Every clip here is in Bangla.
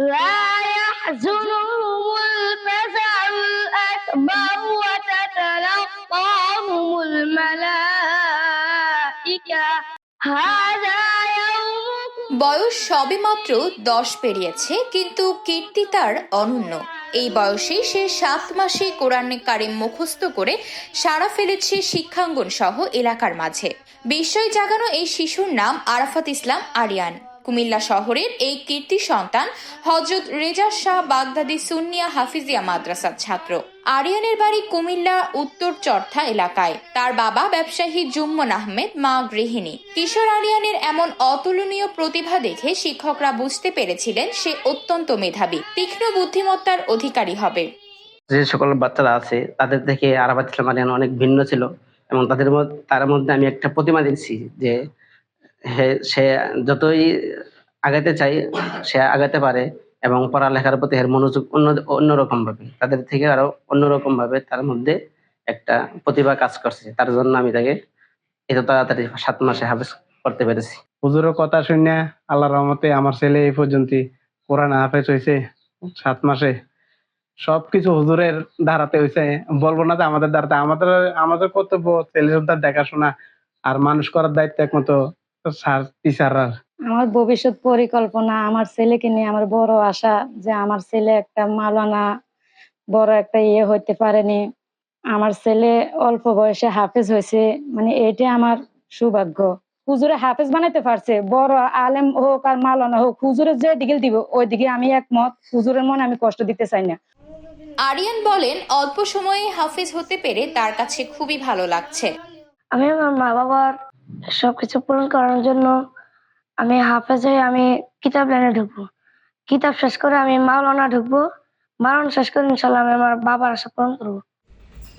لا يحزنهم الفزع الأكبر وتتلقاهم الملائكة هذا يومكم। বয়স সবেমাত্র 10 পেরিয়েছে, কিন্তু কীর্তি তার অনন্য। এই বয়সে সে 7 মাসে কোরআন কারিম মুখস্থ করে সাড়া ফেলেছে শিক্ষাঙ্গন সহ এলাকার মাঝে। বিস্ময় জাগানো এই শিশুর নাম আরাফাত ইসলাম আরিয়ান। কুমিল্লা শহরের এই কীর্তি সন্তান হযরত রেজা শাহ বাগদাদি সুন্নিয়া হাফিজিয়া মাদ্রাসার ছাত্র। আরিয়ানের বাড়ি কুমিল্লা উত্তর চরথা এলাকায়। তার বাবা ব্যবসায়ী জুম্মন আহমেদ, মা গৃহিণী। কিশোর আরিয়ানের এমন অতুলনীয় প্রতিভা দেখে শিক্ষকরা বুঝতে পেরেছিলেন সে অত্যন্ত মেধাবী, তীক্ষ্ণ বুদ্ধিমত্তার অধিকারী হবে। যে সকল বাচ্চারা আছে তাদের থেকে আরাফাত ইসলাম আরিয়ান অনেক ভিন্ন ছিল, এবং তার মধ্যে আমি একটা প্রতিমা দেখছি যে সে যতই আগাতে চাই সে আগাতে পারে, এবং পড়ালেখার প্রতি এর মনোযোগ অন্যরকম ভাবে, তাদের থেকে আরো অন্যরকম ভাবে তার মধ্যে একটা প্রতিভা কাজ করছে। তার জন্য আমি তাকে এত তাড়াতাড়ি 7 মাসে হাফেজ করতে পেরেছি। হুজুরের কথা শুনে আল্লাহর রহমতে আমার ছেলে এই পর্যন্ত কোরআন হাফেজ হয়েছে 7 মাসে। সবকিছু হুজুরের দ্বারাতে হয়েছে, বলবো না যে আমাদের দ্বারাতে। আমাদের কর্তব্য ছেলের দেখাশোনা আর মানুষ করার দায়িত্ব একমাত্র স্যার টিচাররা। আমার ভবিষ্যৎ পরিকল্পনা, আমার ছেলেকে নিয়ে আমার বড় আশা যে আমার ছেলে একটা মাওলানা বড় একটা হইতে পারেনি। আমার ছেলে অল্প বয়সে হাফেজ হয়েছে, মানে এটা আমার সৌভাগ্য। হুজুরে হাফেজ বানাইতে পারছে, বড় আলেম হোক আর মাওলানা হোক, হুজুরের যে দিকে দিব ওই দিকে আমি একমত। হুজুরের মনে আমি কষ্ট দিতে চাই না। আরিয়ান বলেন, অল্প সময়ে হাফেজ হতে পেরে তার কাছে খুবই ভালো লাগছে। আমি আমার মা বাবার সবকিছু পূরণ করার জন্য আমি হাফেজ হয়ে আমি কিতাব লাইনে ঢুকবো। কিতাব শেষ করে আমি মাওলানা ঢুকবো। মাওলানা শেষ করে ইনশাল্লাহ আমি আমার বাবার আশা পূরণ করবো।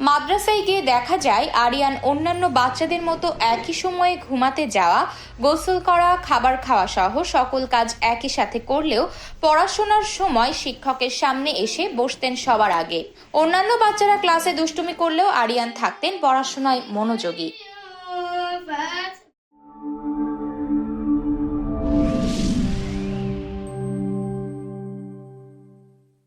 মাদ্রাসায় গিয়ে দেখা যায় আরিয়ান অন্যান্য বাচ্চাদের মতো একই সময়ে ঘুমাতে যাওয়া, গোসল করা, খাবার খাওয়া সহ সকল কাজ একই সাথে করলেও পড়াশোনার সময় শিক্ষকের সামনে এসে বসতেন সবার আগে। অন্যান্য বাচ্চারা ক্লাসে দুষ্টুমি করলেও আরিয়ান থাকতেন পড়াশোনায় মনোযোগী।